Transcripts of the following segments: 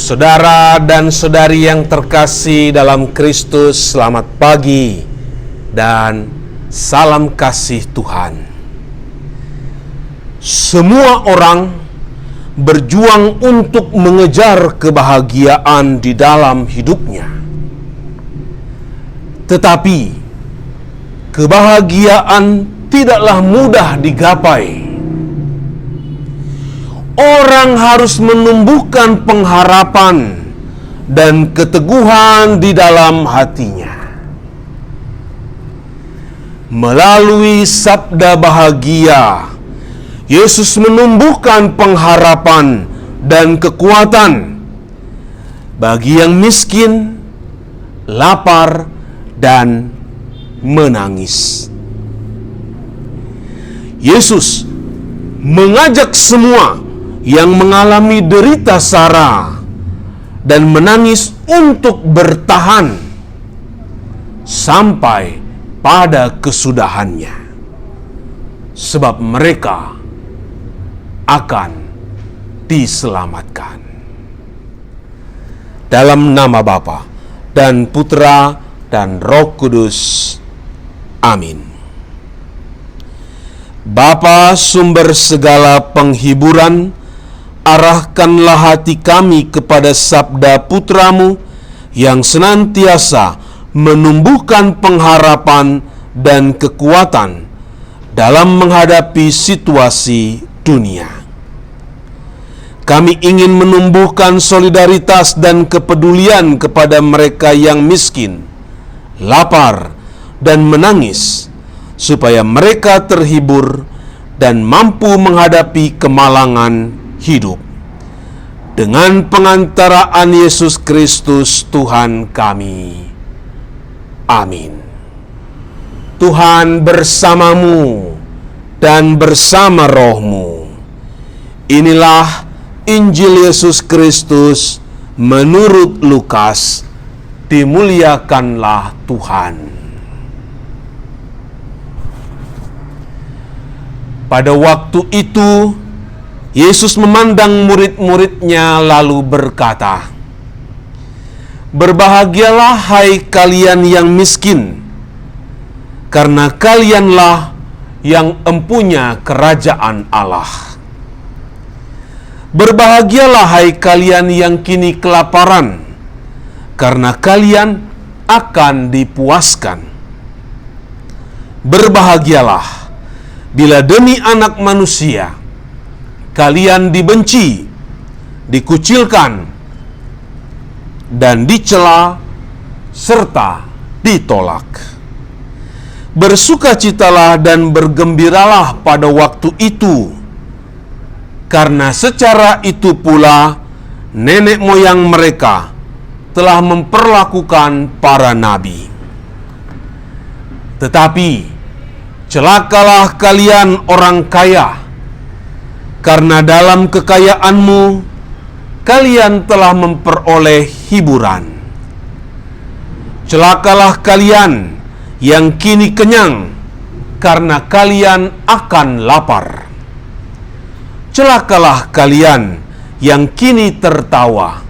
Saudara dan saudari yang terkasih dalam Kristus, selamat pagi dan salam kasih Tuhan. Semua orang berjuang untuk mengejar kebahagiaan di dalam hidupnya. Tetapi kebahagiaan tidaklah mudah digapai. Orang harus menumbuhkan pengharapan dan keteguhan di dalam hatinya. Melalui sabda bahagia, Yesus menumbuhkan pengharapan dan kekuatan bagi yang miskin, lapar, dan menangis. Yesus mengajak semua yang mengalami derita sara dan menangis untuk bertahan sampai pada kesudahannya, sebab mereka akan diselamatkan. Dalam nama Bapa dan Putra dan Roh Kudus. Amin. Bapa, sumber segala penghiburan, arahkanlah hati kami kepada sabda Putra-Mu yang senantiasa menumbuhkan pengharapan dan kekuatan dalam menghadapi situasi dunia. Kami ingin menumbuhkan solidaritas dan kepedulian kepada mereka yang miskin, lapar, dan menangis, supaya mereka terhibur dan mampu menghadapi kemalangan hidup. Dengan pengantaraan Yesus Kristus Tuhan kami. Amin. Tuhan bersamamu dan bersama rohmu. Inilah Injil Yesus Kristus menurut Lukas. Dimuliakanlah Tuhan. Pada waktu itu, Yesus memandang murid-muridnya lalu berkata, "Berbahagialah hai kalian yang miskin, karena kalianlah yang empunya kerajaan Allah. Berbahagialah hai kalian yang kini kelaparan, karena kalian akan dipuaskan. Berbahagialah bila demi Anak Manusia kalian dibenci, dikucilkan, dan dicela, serta ditolak. Bersukacitalah dan bergembiralah pada waktu itu, karena secara itu pula nenek moyang mereka telah memperlakukan para nabi. Tetapi celakalah kalian orang kaya, karena dalam kekayaanmu kalian telah memperoleh hiburan. Celakalah kalian yang kini kenyang, karena kalian akan lapar. Celakalah kalian yang kini tertawa,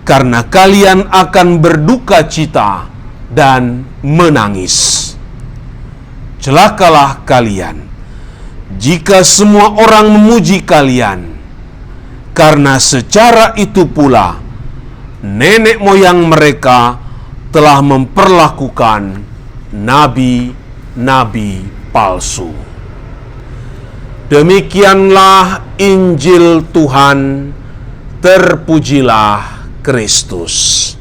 karena kalian akan berduka cita dan menangis. Celakalah kalian jika semua orang memuji kalian, karena secara itu pula nenek moyang mereka telah memperlakukan nabi-nabi palsu." Demikianlah Injil Tuhan. Terpujilah Kristus.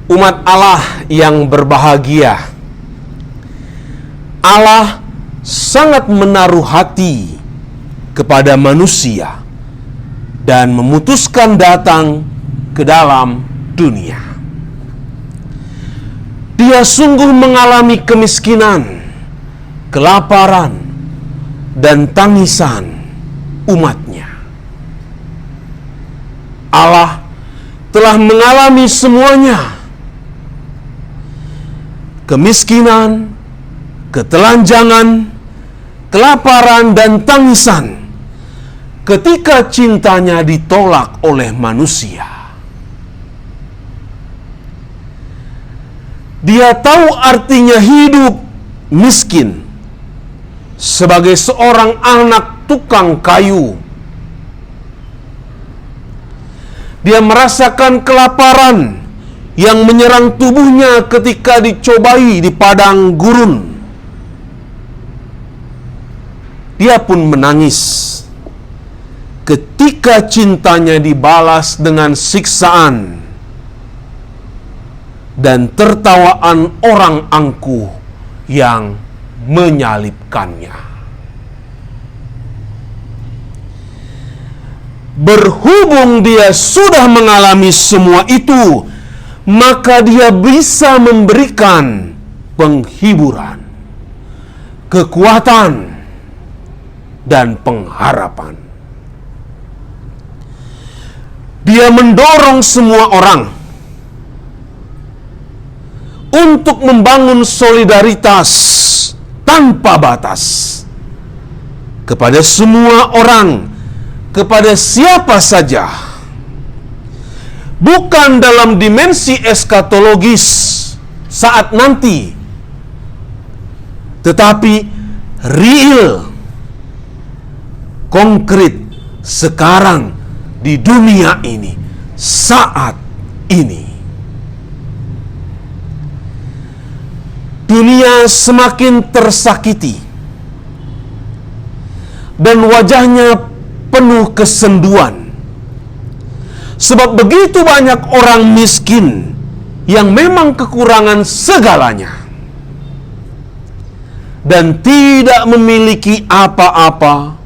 Umat Allah yang berbahagia, Allah sangat menaruh hati kepada manusia dan memutuskan datang ke dalam dunia. Dia sungguh mengalami kemiskinan, kelaparan, dan tangisan umatnya. Allah telah mengalami semuanya. Kemiskinan, ketelanjangan, kelaparan, dan tangisan ketika cintanya ditolak oleh manusia. Dia tahu artinya hidup miskin sebagai seorang anak tukang kayu. Dia merasakan kelaparan yang menyerang tubuhnya ketika dicobai di padang gurun. Dia pun menangis ketika cintanya dibalas dengan siksaan dan tertawaan orang angkuh yang menyalibkannya. Berhubung dia sudah mengalami semua itu, maka dia bisa memberikan penghiburan, kekuatan, dan pengharapan. Dia mendorong semua orang untuk membangun solidaritas tanpa batas kepada semua orang, kepada siapa saja. Bukan dalam dimensi eskatologis saat nanti, tetapi real, konkret sekarang di dunia ini, saat ini. Dunia semakin tersakiti dan wajahnya penuh kesenduan. Sebab begitu banyak orang miskin yang memang kekurangan segalanya dan tidak memiliki apa-apa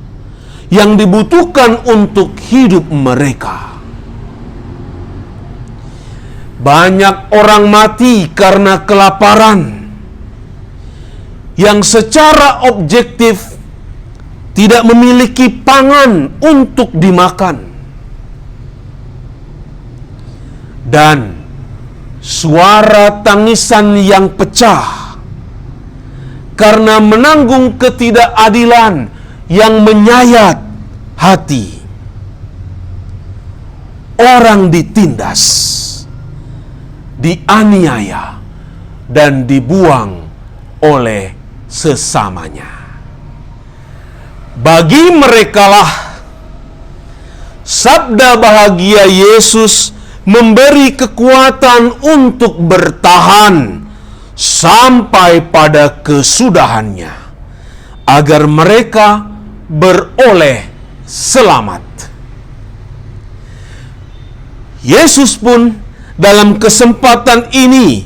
yang dibutuhkan untuk hidup mereka. Banyak orang mati karena kelaparan yang secara objektif tidak memiliki pangan untuk dimakan. Dan suara tangisan yang pecah karena menanggung ketidakadilan yang menyayat hati. Orang ditindas, dianiaya, dan dibuang oleh sesamanya. Bagi merekalah sabda bahagia Yesus memberi kekuatan untuk bertahan sampai pada kesudahannya, agar mereka beroleh selamat. Yesus pun dalam kesempatan ini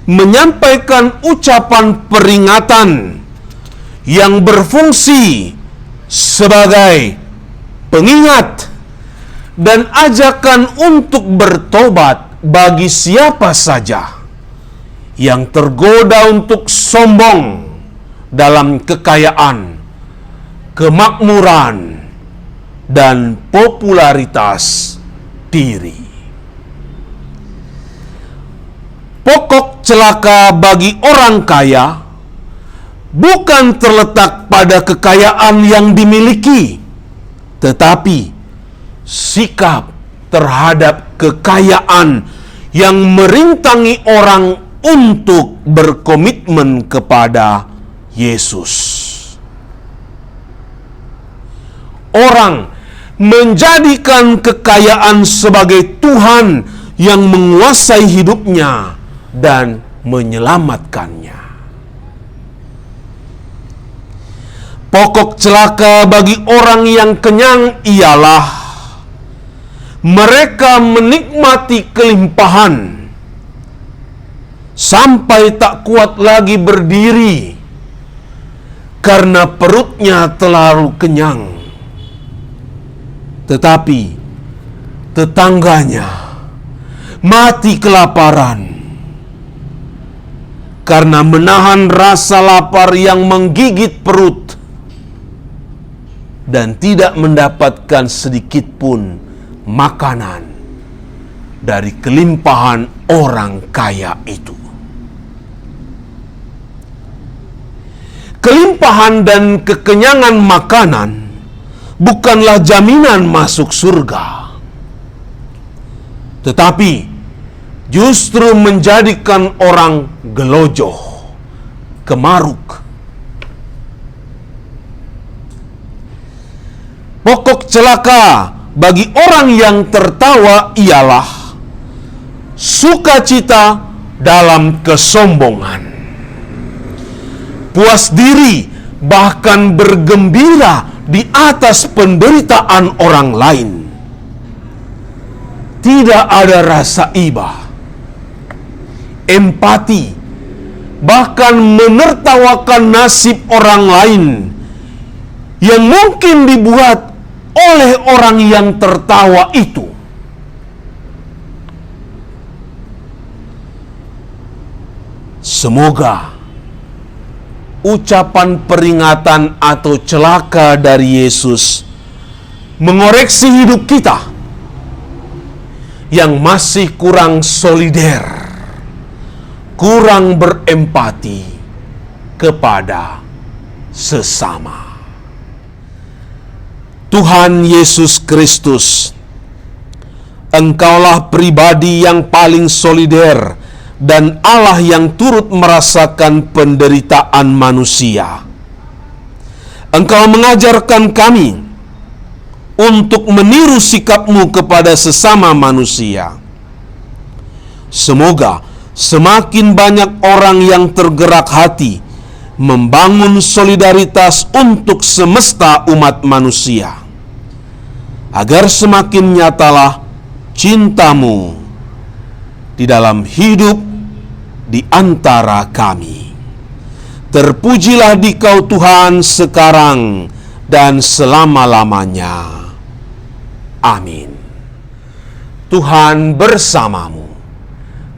menyampaikan ucapan peringatan yang berfungsi sebagai pengingat dan ajakan untuk bertobat bagi siapa saja yang tergoda untuk sombong dalam kekayaan, kemakmuran, dan popularitas diri. Pokok celaka bagi orang kaya bukan terletak pada kekayaan yang dimiliki, tetapi sikap terhadap kekayaan yang merintangi orang untuk berkomitmen kepada Yesus. Orang menjadikan kekayaan sebagai Tuhan yang menguasai hidupnya dan menyelamatkannya. Pokok celaka bagi orang yang kenyang ialah mereka menikmati kelimpahan sampai tak kuat lagi berdiri karena perutnya terlalu kenyang. Tetapi tetangganya mati kelaparan karena menahan rasa lapar yang menggigit perut dan tidak mendapatkan sedikit pun makanan dari kelimpahan orang kaya itu. Kelimpahan dan kekenyangan makanan bukanlah jaminan masuk surga, tetapi justru menjadikan orang gelojoh, kemaruk. Pokok celaka bagi orang yang tertawa ialah sukacita dalam kesombongan, puas diri bahkan bergembira di atas penderitaan orang lain. Tidak ada rasa iba, empati, bahkan menertawakan nasib orang lain yang mungkin dibuat oleh orang yang tertawa itu. Semoga ucapan peringatan atau celaka dari Yesus mengoreksi hidup kita yang masih kurang solider, kurang berempati kepada sesama. Tuhan Yesus Kristus, Engkaulah pribadi yang paling solider dan Allah yang turut merasakan penderitaan manusia. Engkau mengajarkan kami untuk meniru sikap-Mu kepada sesama manusia. Semoga semakin banyak orang yang tergerak hati membangun solidaritas untuk semesta umat manusia, agar semakin nyatalah cinta-Mu di dalam hidup di antara kami. Terpujilah Dikau Tuhan sekarang dan selama-lamanya. Amin. Tuhan bersamamu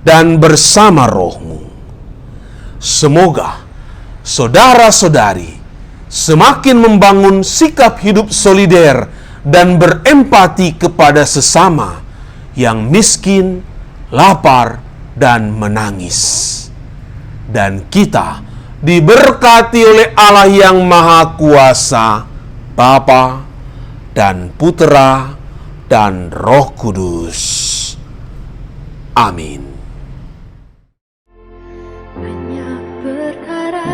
dan bersama rohmu. Semoga saudara-saudari semakin membangun sikap hidup solider dan berempati kepada sesama yang miskin, lapar, dan menangis. Dan kita diberkati oleh Allah yang Maha Kuasa, Bapa dan Putera dan Roh Kudus. Amin. Banyak perkara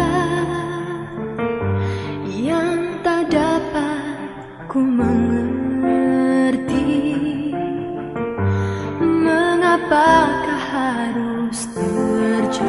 yang tak dapat ku mengerti. Mengapakah harus terjadi?